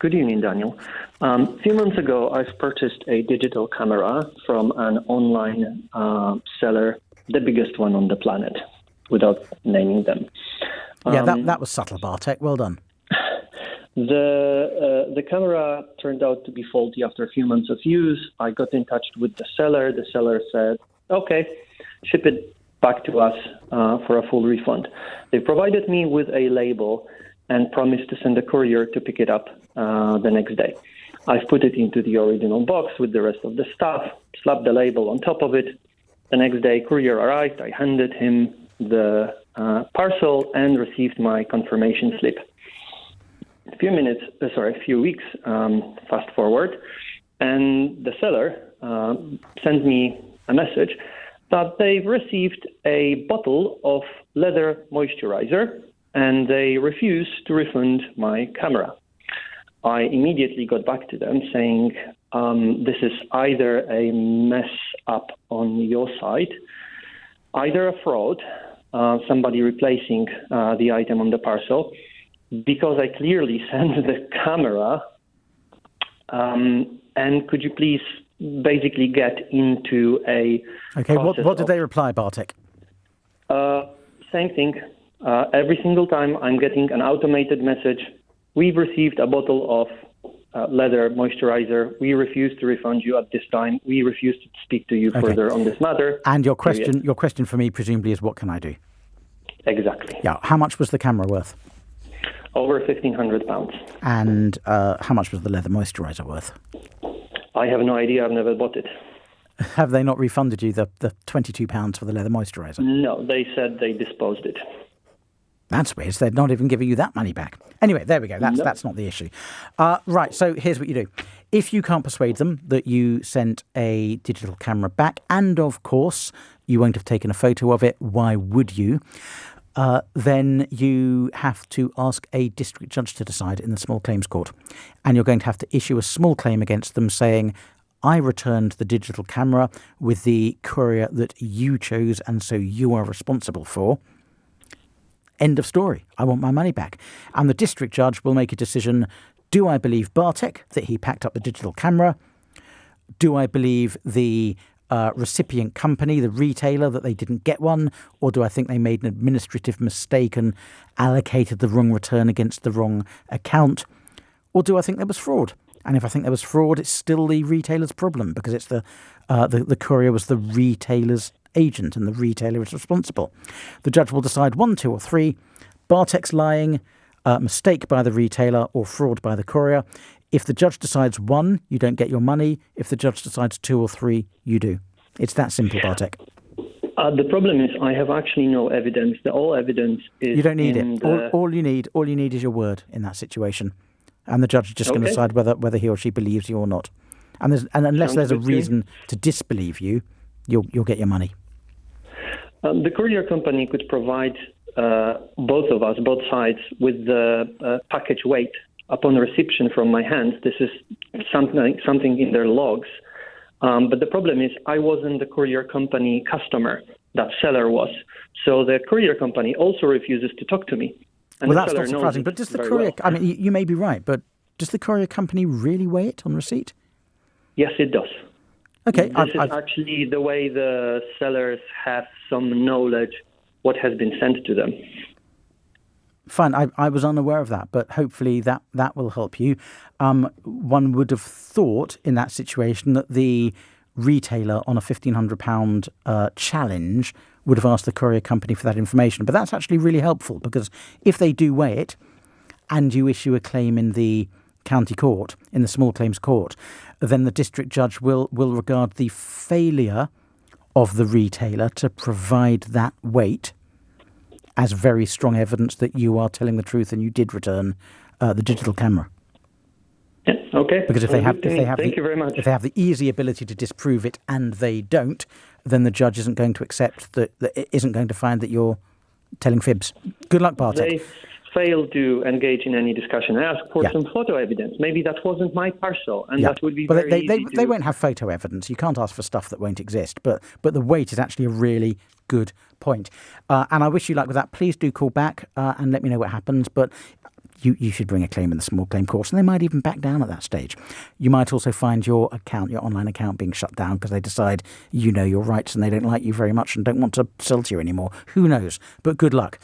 Good evening, Daniel. A few months ago, I've purchased a digital camera from an online seller, the biggest one on the planet, without naming them. Yeah, that was subtle, Bartek. Well done. The camera turned out to be faulty after a few months of use. I got in touch with the seller. The seller said, okay, ship it back to us for a full refund. They provided me with a label and promised to send a courier to pick it up the next day. I've put it into the original box with the rest of the stuff, slapped the label on top of it. The next day, courier arrived. I handed him the parcel and received my confirmation slip. A few weeks fast forward, and the seller sent me a message that they've received a bottle of leather moisturiser and they refuse to refund my camera. I immediately got back to them saying, this is either a mess up on your side, either a fraud, somebody replacing the item on the parcel, because I clearly sent the camera, and could you please basically get into a... Okay, what did they reply, Bartek? Same thing. Every single time I'm getting an automated message, we've received a bottle of leather moisturizer. We refuse to refund you at this time. We refuse to speak to you further on this matter. And your question for me presumably is, what can I do? Exactly. Yeah. How much was the camera worth? Over £1,500. And how much was the leather moisturiser worth? I have no idea. I've never bought it. Have they not refunded you the £22 for the leather moisturiser? No, they said they disposed it. That's weird. So they're not even giving you that money back. Anyway, there we go. That's not the issue. Right, so here's what you do. If you can't persuade them that you sent a digital camera back, and of course you won't have taken a photo of it, why would you? Then you have to ask a district judge to decide in the small claims court. And you're going to have to issue a small claim against them saying, I returned the digital camera with the courier that you chose and so you are responsible for. End of story. I want my money back. And the district judge will make a decision. Do I believe Bartek that he packed up the digital camera? Do I believe the recipient company, the retailer, that they didn't get one? Or do I think they made an administrative mistake and allocated the wrong return against the wrong account? Or do I think there was fraud? And if I think there was fraud, it's still the retailer's problem because it's the courier was the retailer's agent and the retailer is responsible. The judge will decide 1, 2 or 3. Bartek's lying, mistake by the retailer or fraud by the courier. If the judge decides 1, you don't get your money. If the judge decides 2 or 3, you do. It's that simple, Bartek. The problem is I have actually no evidence. All evidence is... You don't need it. All you need is your word in that situation. And the judge is just going to decide whether he or she believes you or not. And unless there's a reason to disbelieve you, you'll get your money. The courier company could provide both sides, with the package weight upon reception from my hands. This is something in their logs. But the problem is I wasn't the courier company customer. That seller was. So the courier company also refuses to talk to me. And well, that's not surprising. But does the courier... Well. I mean, you may be right, but does the courier company really weigh it on receipt? Yes, it does. Okay. This is actually the way the sellers have some knowledge what has been sent to them. Fine, I was unaware of that, but hopefully that will help you. One would have thought in that situation that the retailer on a £1,500 challenge would have asked the courier company for that information. But that's actually really helpful because if they do weigh it and you issue a claim in the county court, in the small claims court, then the district judge will regard the failure of the retailer to provide that weight as very strong evidence that you are telling the truth and you did return the digital camera. Yeah, okay. Because if they have Thank you very much. If they have the easy ability to disprove it and they don't, then the judge isn't going to accept that isn't going to find that you're telling fibs. Good luck, Bartek. They failed to engage in any discussion. I asked for some photo evidence. Maybe that wasn't my parcel, and that would be very easy. They won't have photo evidence. You can't ask for stuff that won't exist. But the weight is actually a really good point. And I wish you luck with that. Please do call back and let me know what happens. But you should bring a claim in the small claim course, and they might even back down at that stage. You might also find your online account being shut down because they decide you know your rights and they don't like you very much and don't want to sell to you anymore. Who knows? But good luck.